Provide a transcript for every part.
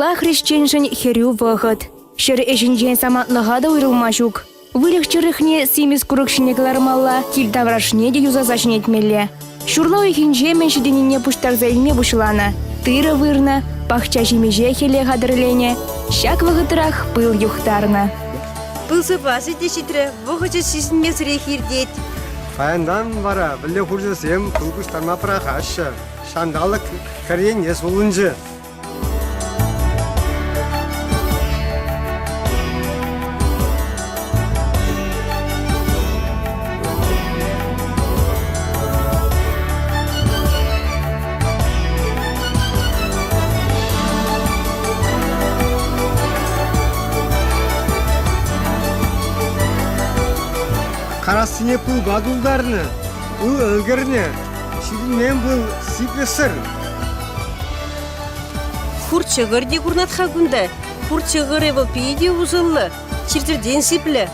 Пулла хрещеншін херю вағыт. Шыр эжінжен саматлыға да уйрылмашук. Вылық чырықне семіз күрікшіне кылармалла, килтаврашне де юзазашын етмелі. Шурлау ехінже меншеденіне пуштарза илме бушылана. Тыры вырна, пахча жемеже хеле қадырлене, шак вағытырақ пыл юхтарна. Пылсы басы дешітірі, бұғычы сізін месірі хирдет. Фаяндан бара, білі құржасем пылғыштарма пырақашы. Шандалық кәрен ес олынжы. Karasine pul baduldarını, ıl ılgırını, şimdi men bul sipesir. Хурчығыр де күрнатқа күнді. Хурчығыр евопейде ұзылы, чиртірден сиплі.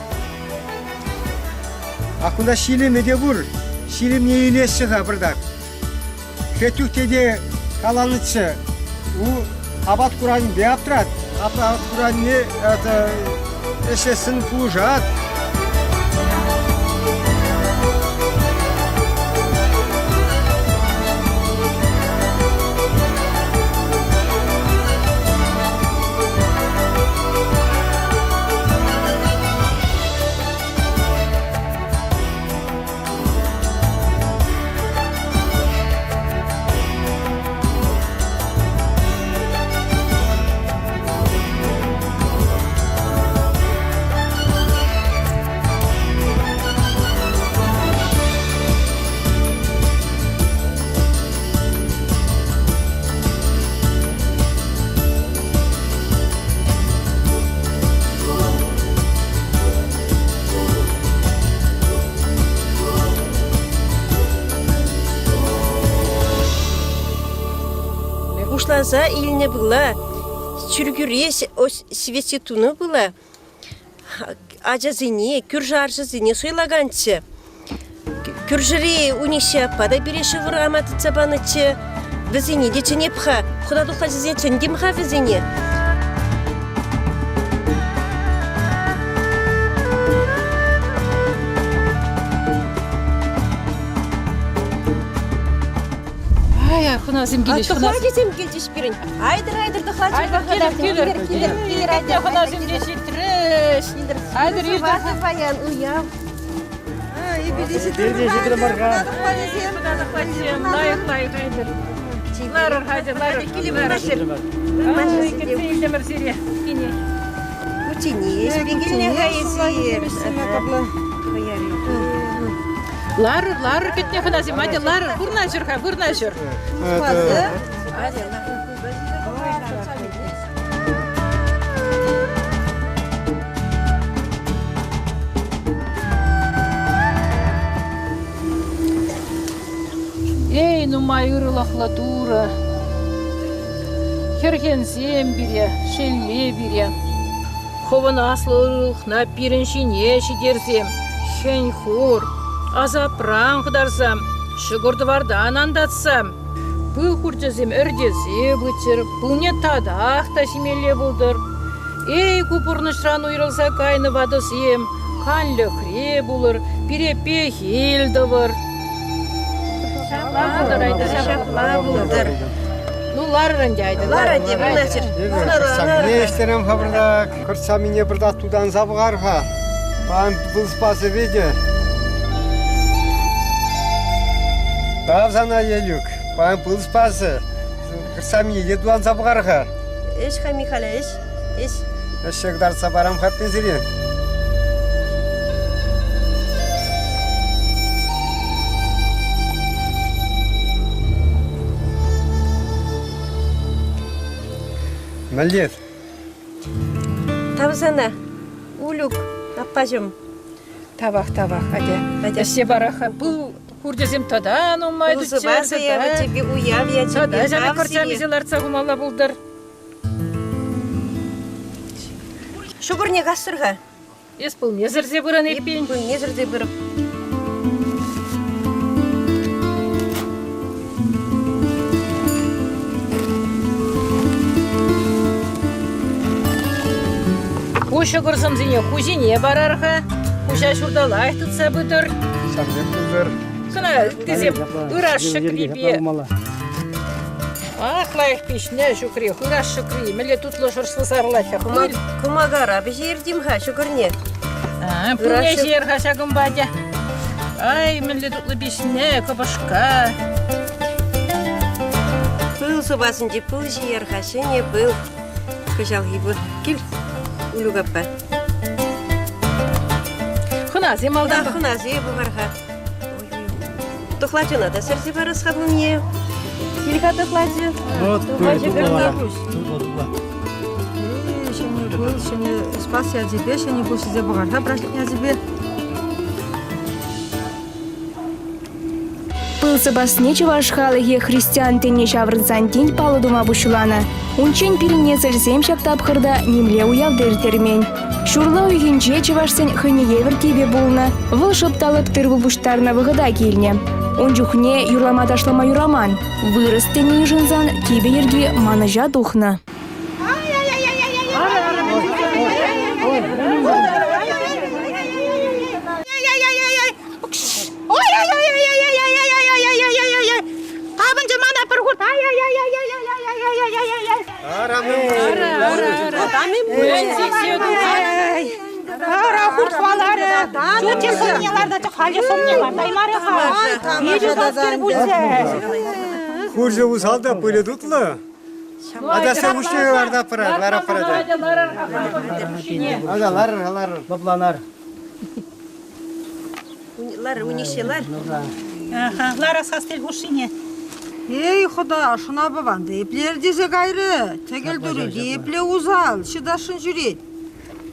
Akunda şilim ede vur, şilim ne iyileş çığa bırdak. Ketüktede kalanıçı, u abat kuran bir aptrat, abat kuran ne eşesin pujat. Ушлаза иліне была, чүргірес свете туны была, ажазыне, күржаржызыне сойлағанчы. Күржіре унеше пада береші вұрғаматы цабанычы, візіне дечіне пха, құдадуға жызен чөндемға візіне. Хуназым келеш, хуназым. Аттықлай келеш берін. Айдыр, дұқлай Келер, хуназым келеш, треш. Айдыр, Базы баян, уям. Бердеші барға. Лайық, айдыр. Ларыр, ларыр. Келі бұнашыр. Кетсейлдемір зере. Кене. Ученеш, бегіліне ғайызер. Ларыр кетне хуназым, айды ларыр. Бұрна жүр. Базы. Ей, нумай ырылақла тура. Херхензем бире, шелле бире. Хован аслы ырылықна пиреншине шидерзем. Хен хур, азапран қыдарсам, шығырды вардан андатсам. Бұл хурчазем өрдезе бұтыр, бұл не тадақ та семеле бұлдыр. Ей, купырнышран уйрылса кайны вадысем, қанлы хре бұлыр, пирепе хелді бұр. Шапла бұлдыр. Ну, ларырын дайды. Лара де бұнашыр. Ne işlerim haberda, kırsa mine burada tudan zabıgarha. Ben bılspası vede. Davzana yelük. Ben bılspası. Kırsa mine yeduan zabıgarha. Eş хамихала, eş. Eşek darsa baram kapten zirien. Mallet. Тавзана, улюк, аппажым. Табақ, hadi. Әсе бараха, бұл курдезем тадан умайды, Ұлысы басы яғы тебе уям, я тебе Тада, жана көрчамезелар цагумалла бұлдыр. Шугырне қастырға. Ес бұл мезірзе бұрын еппен. Бұл незірде бұрып. Куша көрсөмзине кузине барарга. Куша шурда лайhtытса бытыр. Шамден кузар. Кына тизем ырашшы крипе. Ах, лайх пишне шукри, ырашшы кри. Меле тутлы шурслы сарлаша. Кумагара бежердим ха шукурне. Пуне жер хашагым бадя. Ай, меле тутлы пишне, кабашка. Пыл собасынче пыл жер хашене пыл. Кыжалги бұл. Кил улугаппа. Хына земалдан. Хуназе бухарха. Тухлачына да сердце барасхаду мне. Килька тухлачы. Вот, Тухлачы гырдапуш. Şimdi bu, şimdi spas yazıbe, şimdi bu size bakarsa bırakın yazıbe. Пылсы басне чавашхалыге христиан тенне шаврынсан тень палы дума бушулана. Унчен пирине сельсем шактапхырда немле уявдыр термен. Шурла уйгенче чавашсен хыне евертебе булна. Выл шыпталып тырвы буштарна выгыда келне. Унчухне юрлама ташлама юраман. Вырыс тенне южынзан кибе ерге маныжа тухна. Хуже усалда пыле тутлы. Адаса уште варда пара, лара парада. Ада лар, бабланар. Лар унишелар. Лара састел гушине. Ey Xuda, şuna baban deyipler dese gayrı. Tegel dörü deyiple uzal, şıdaşın jüret.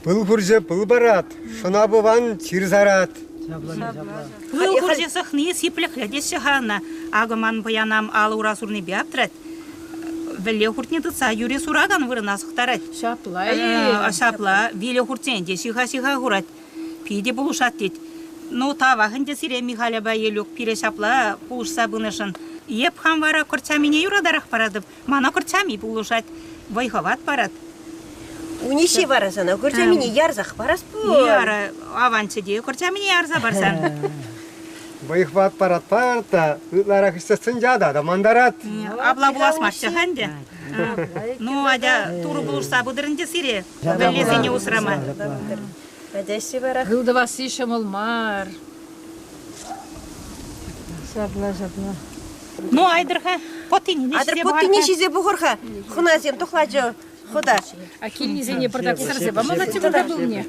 Пыл хурже пыл барат. Шуна буван чирзарат. Был хурже сахны сиплехле десе хана. Агаман боянам алы урасурны биаптрат. Веле хуртне тыца юре сураган вырына сыхтарат. Шапла, веле хуртен де сиха хурат. Пиде булушат дет. Ну тава хынде сире Михаляба елюк пире шапла пулушса бынышын. Еп хам вара корчамине юрадарах парадып. Мана корчами булушат. Вайхават парад. Унише барасана, көрчемине ярзах барас бұл. Яра аванче де корчамине ярза барсан. Байхват парат парта. Лара хистасын жада да мандарат. Абла булас марча ханде. Ну адя туру булушса будырынде сире. Велезене усрама. Адяси барах. Гылды васишем олмар. Ну айдырха потини Адыр путтине шизе бұғырға. Хуназем тухлачы. Худа. А кильнизене продак сарзе. Бамала тебе был мне.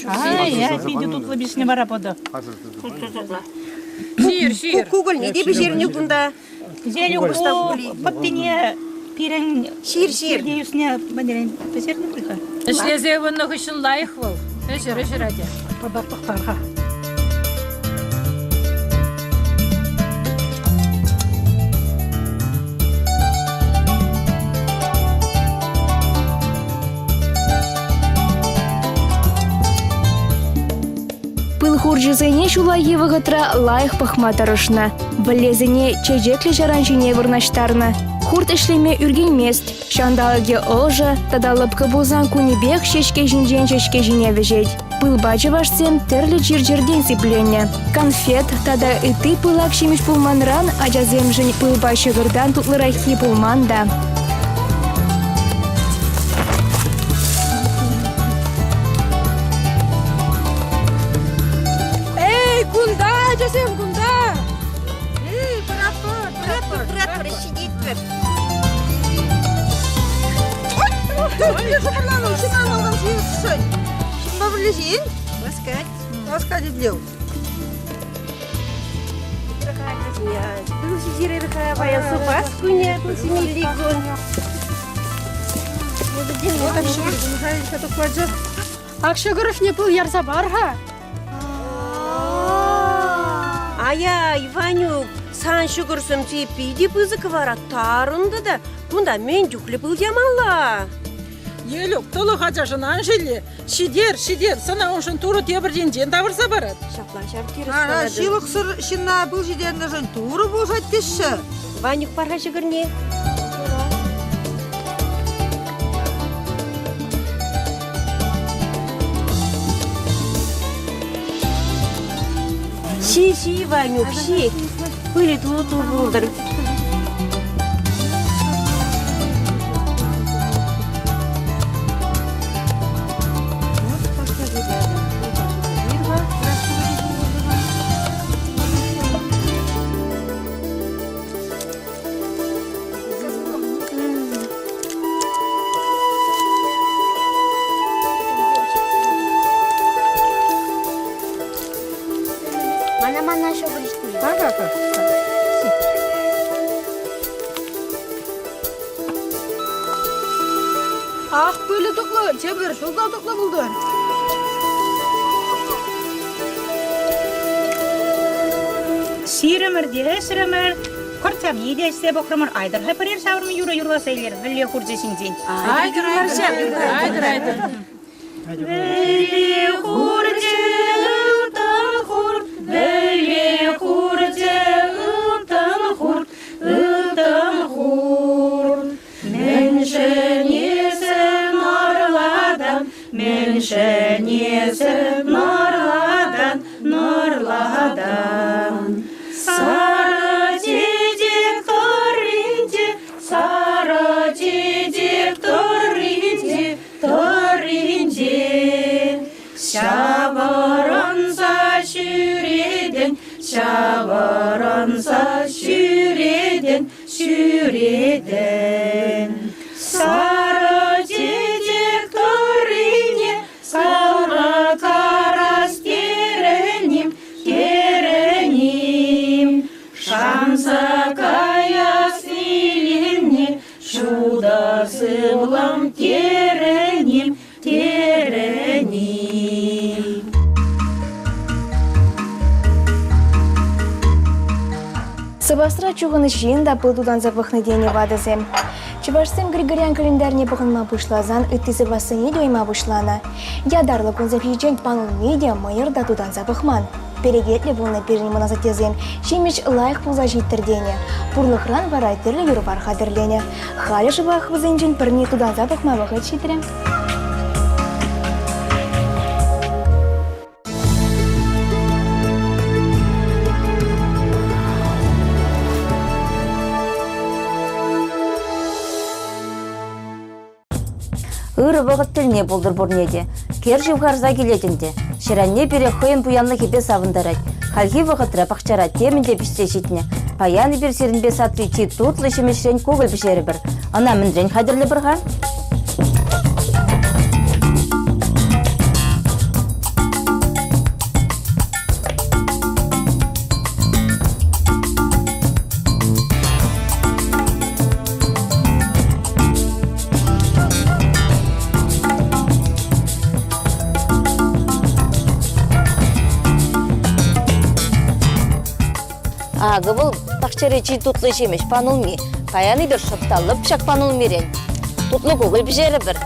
Ай, я види тут лобишне бара пода. Шир. Кугыл не де бежеріне бұнда. Зелю потине пирен Шир. Сергеюсне бандерен песерне приха. Эшлезе вынны хышын лайық был. Эшір аде. Подақтықтарға. Пыл хуржызыне шулайы вғытра лайық пахматарышна. Білезіне чежеклі жараншыне вырнаштарна. Хурт ішлеме үргенмест. Шандалыге ожа, тадалыпкы болзан кунебек шешке жіне вежет. Пыл бачы вашсем терлі жир-жирден сипленне. Конфет, тада ыты пылак шемеш пулманран, ажазем жын пыл бачы гырдан тутлырахи пулманда. Ласка деплеу. Бұл жирерға баян супас күне, бұл семейлігін. Акшыгыров не был ярза барха. Ая, Иванюк, сан шүгірсім тепейде бұзықы вара тарынды да, бұнда мен жүклі бұл ямалла. Елік, толы қачашынан желі. Шидер, сана оншын туры тебірден жен тавырса барад. Шапла шартеріс Ара, қалады. шилық сыр шына бұл жидеріне жын туры болжат деші. Ванюк барға жүгірне. Пси, Ваню, пси. Были тут булдыр. Mana şu buluştu. Ah böyle toklu, çevir, şurada toklu buldu. Şirimir, kortsam yedi işte bakramır aydır. Hep bir şavurmu yura sayılır. Veli kurcasın din. Aydır. Veli kurcasın hur, veli kurcasın hur. Menşeniysen narladan. Sarı çiçek torinci, şavaransa şüreden. Sarı çiçek torinci, sarı karas kerenim, şansa kayas ilinni, şuda sıvlam terenim. Сыбастра чуғыны жиында бұл тудан запахны дене вадызем. Чувашсем Григорян календарне бұғынма бұшлазан, үтті сыбасы не дойма бұшлана. Ядарлы күн запхижен панул медиа майыр да тудан запахман. Перегетлі бұлны переніміна затезен, шемеш лайық бұлза життірдене. Бұрлықран варай түрлі юрвар қадырлене. Халі жывақ бұзынжен бірне тудан запахма вағыт життірем. Ыры вағыт тіліне болдыр бұрнеде. Кер живғарза келетінде. Шыранне бере хойын бұянны кепе савындарад. Халхи вағытра пақчара темінде піште жетіне. Паяны бір серінбе сатвы чи тутлы шемешрен көгіл бішері бір. Ана міндрен қадірлі бірға? Ағы бұл тақчары чи тутлы жемеш панулми. Паяны бір шыпталып шақ панулмерен. Тутлы көгіл бішері бір.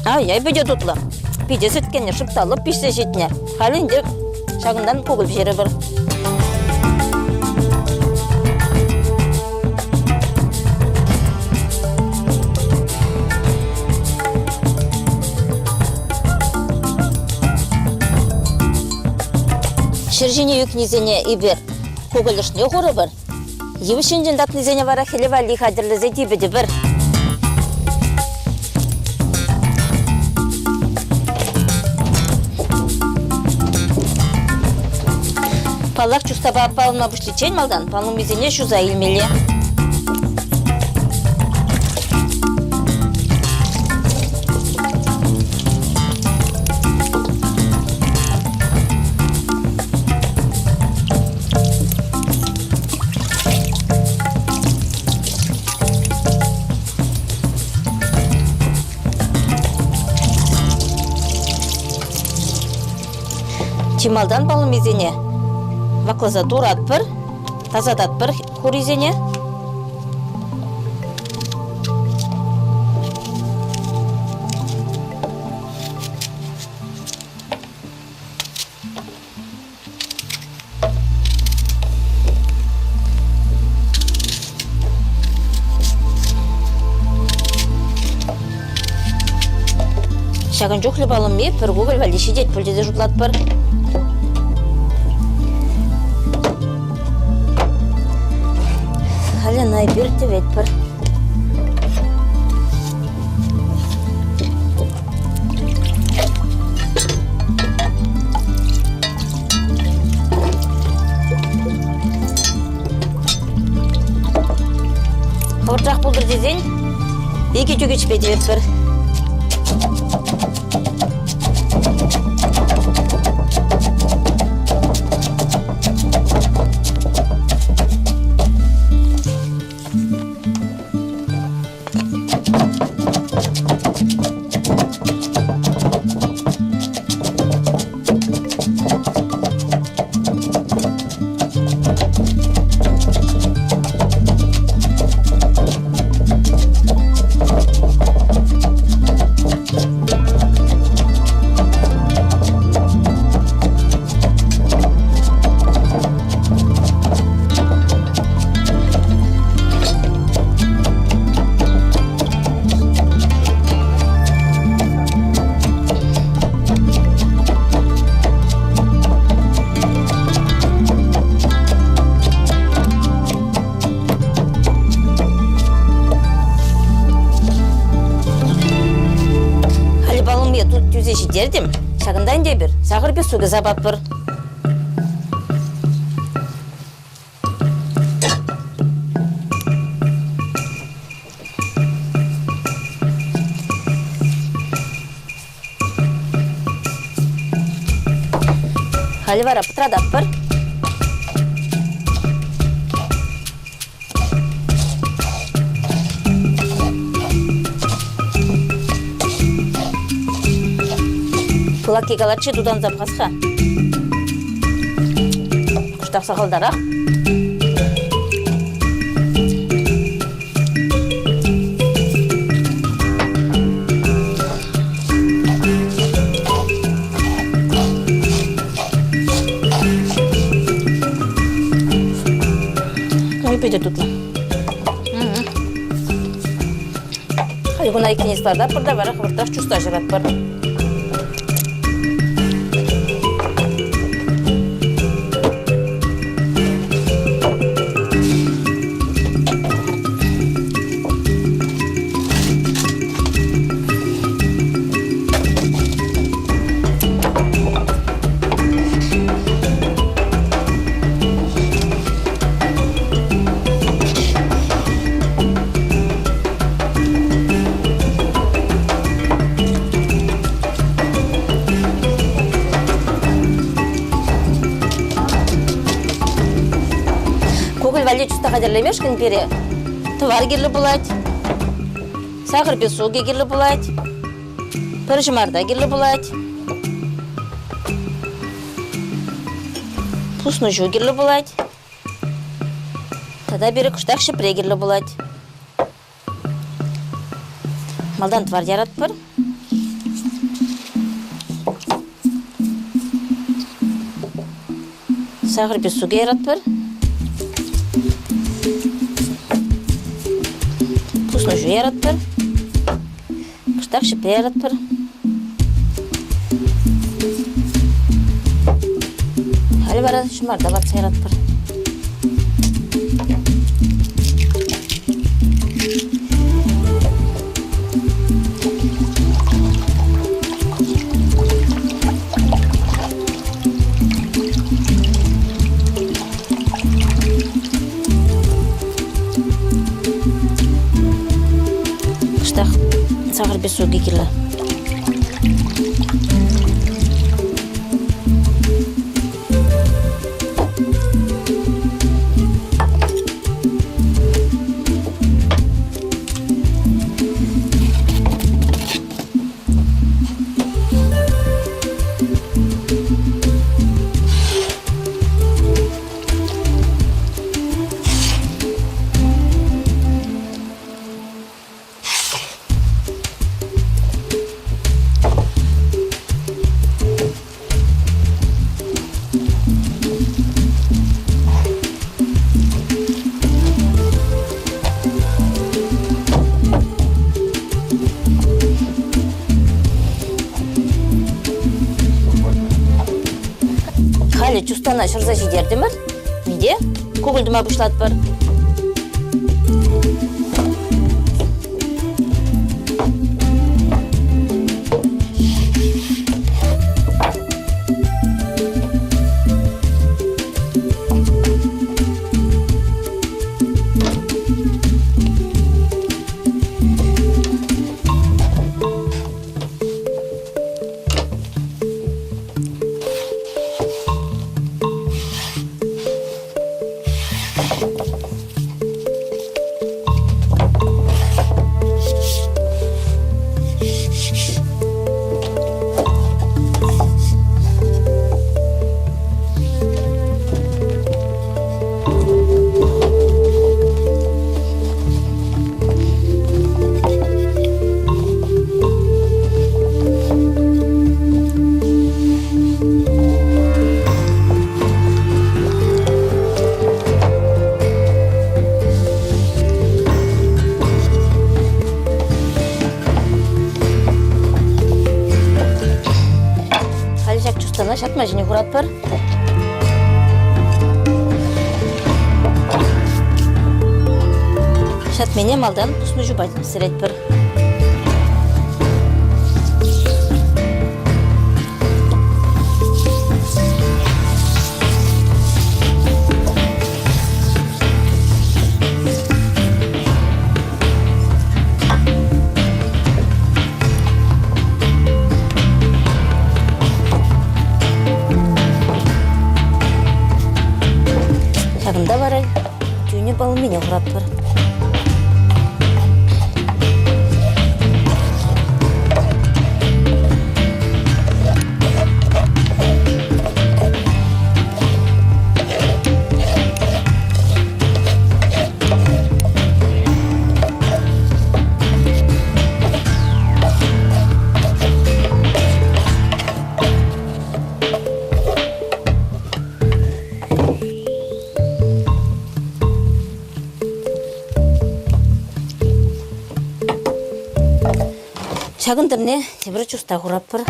Ай, бөде тутлы. Пиде сөткені шыпталып пішсе жетіне. Халінде шағындан көгіл бішері бір. Шержине юкнизене ибер көгілішне ғоры бір. Евішінден датнизене вара хелевали қадірлізе дебеді бір. Палақ чустаба палына бұшличен малдан палымызене шуза илмеле. Чималдан балым изене. Ваклаза турат бір, тазадат бір хур изене. Шагын жүхлі балым ме, пір көгіл вәлі шедет пөлдеде жұтлады бір. Халі най бір тевет бір. Қауыртрақ бұлдыр дезен, екі жүге чіпе девет бір. Дердім, шағындан де бір, сағыр бір суға забап бір. Халі вара пытрадап бір. Кулакки галачи дудан запасха. Куштақ сақалдарақ. Көйпеде тұтла. Қалығына екенестарда бірді бары қыбыртақ чуста жырат бір. Қадірлемеш күн бере, тывар керлі болады, сағыр бесуге керлі болады, бір жұмарда керлі болады, пусны жу керлі болады, тада бері күштақ шыпре керлі болады. Малдан тывар ярат бір. Сағыр бесуге ярат бір. Пусну жу ярат бір. Күштақ шыпре ярат бір. Халі бара жұмарда батса ярат бір. Сағыр бесуге келі. бире чустана шырза жидердимир. Менде көңілдіма бұшлат бар. Шатма және құрат бар. Шатмене малдан тұсыны жұбайтын сірет бір. Шағында барай, түйіне балы мене құрат бар. Шағындырне темір чуста құрап бір.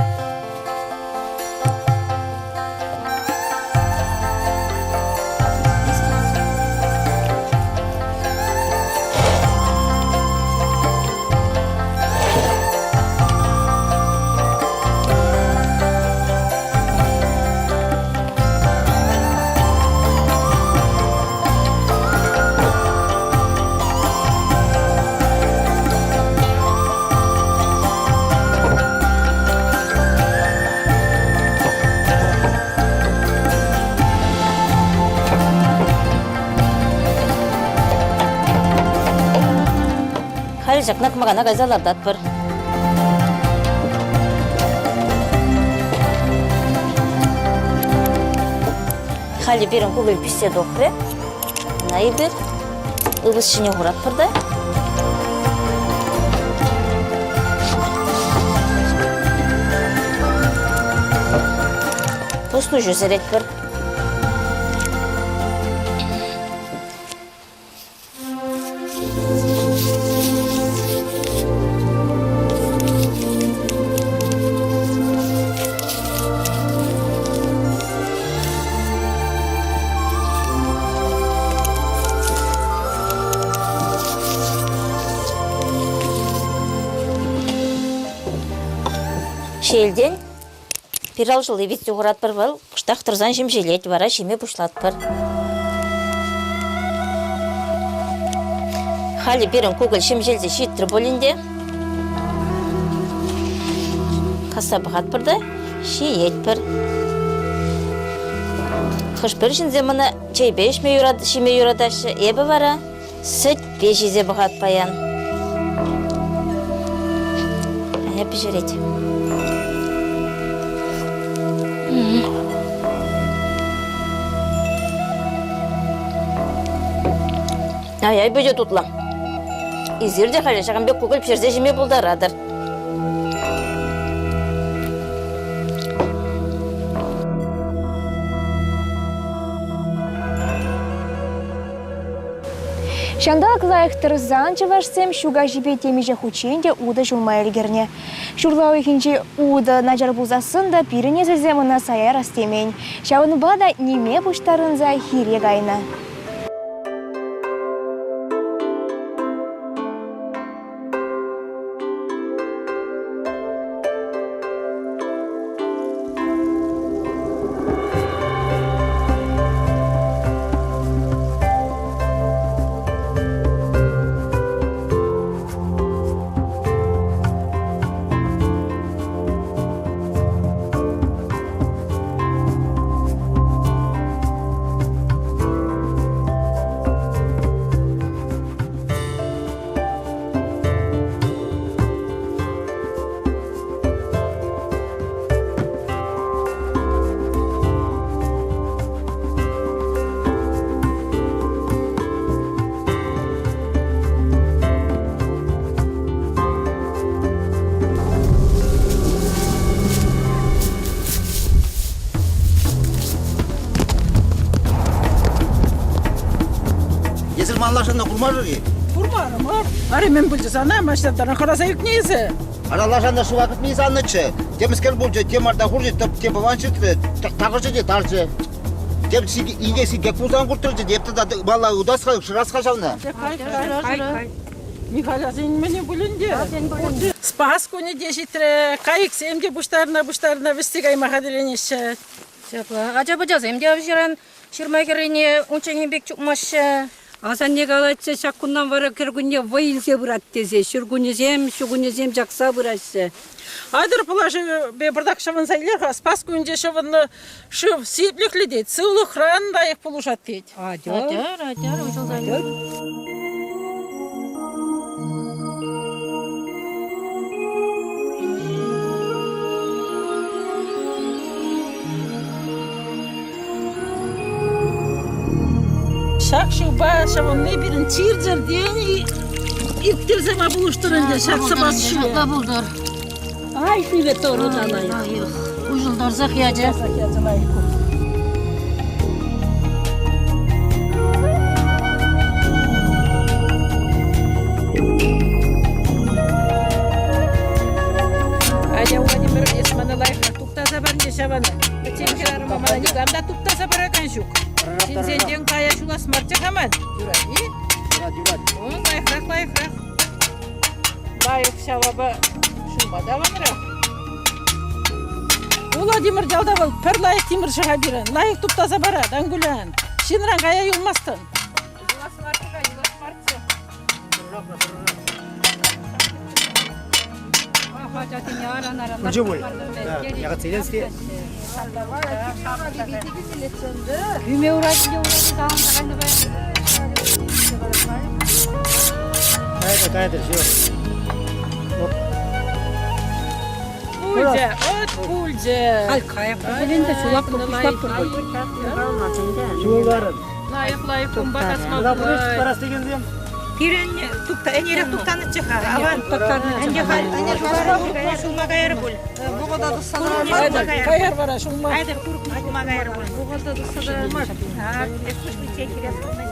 Жақнақ мағана ғайзалардат бір. Халі берін көгіл пістеді оқыры. Найы бір. Үбіс шіне құрат бірді. Тұсыны жүзерет бір. Шелден пирал жылы вит юғырат бір был, құштақ тұрзан жемжелет, вара жеме бұшлат бір. Халі берін көгіл жемжелді жеттір болінде. Қаса бұғат бірді, шиет бір. Қыш бір жінзе мұны чай бешме юрады, шеме юрадашы, ебі вара, сүт бешезе бұғат баян. Әп жүрет. Ай, бөже тұтылам. Изерде қайлы шаған бек көкіл пішерзе жеме бұлдарадыр. Шандал кылайықтыр занчы вашсем, шуга жібе темеже хученде уды жылма әлгерне. Шурлау ихинче уды начар бузасын да пирине заземына сая растемень. Шауын бада неме буштарынза хире гайна. Есіл маллашында құрмар жүрге? Kurmarım var. Arı men bulcasana başladılar. Karasa yük neyse. Аралашанда шу вакыт не саннычы. Темскер болчу, темарда хуржы, тем паванчыты, тагырчы де тарчы. Тем иге сиге кузан куртырчы, депті да бала удасқа, шырасқа жауна. Михаил, sen beni bulunca. Спаску не дешитре, кайык семде буштарына вестигай махаделенеші. Acaba cazayım diye bir şeyden şirma kerene onçayın bek çıkmaşı. Асан не галатса шаккундан бара киргунне воинсе бурат десе, шургунезем жақса бурасы. Айдар положи бебардак шавын зайлерға, спаску үнде шавынны шыв сипліклі дейд, сылы хран да их полушат дейд. Şak şu başımın ne birin çircer diyeni İptirzeme buluşturunca şaksa bas şu. Şakla buldur. Ay şüve doğrudan ay. Uculdur zıhiyacı. Aya Vladimir esmana layıkla tukta zabar yaşavanı. Çenkirarım amana nigamda tukta zabara kanşuk. Sinzenden kaya şula smartça kaman. Juradi. Layıkrak. Layık şavaba şulma davanıra. Vladimir Jaldaval per layık timir şaha biren. Layık tukta zabara dangulan. Şinran kaya yulmastın. Jula smartça. Ключевой. Да, я готовился. Büme uğraşınca dağın takandı be. Кайда, все. Pulca, ot pulca. Ay kaya elinde sulap topuşlap durdu. Жолдарын. Layık kumbat Куда будешь asmak. парас дегенде? Пирен tukta enерек туктаны чыга. Аван энде хал энер шулма гайры бул. Бұғыда дұссана Ayda kayar var şulma. Айда куруп шулма гайры бул. Бұғыда дұссана Ha, eski bir şey kirasına